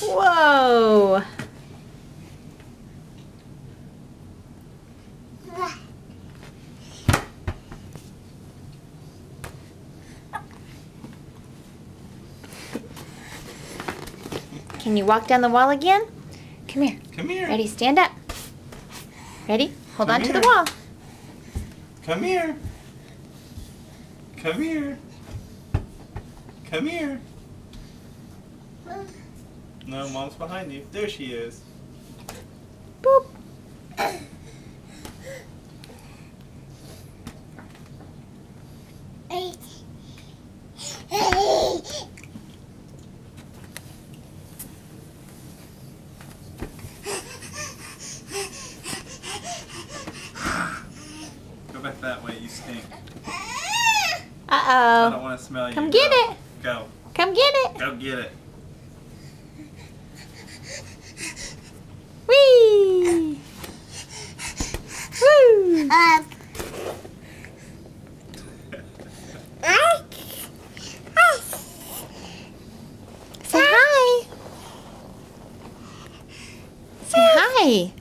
Whoa. Can you walk down the wall again? Come here. Come here. Ready, stand up. Ready? Hold on to the here. wall. Come here. Come here. Come here. No, Mom's behind you. There she is. Boop. Go back that way, you stink. I Uh-oh. don't want to smell you. Come get it. Go. Come get it. Go get it. Whee! Woo! Say hi. Say hi.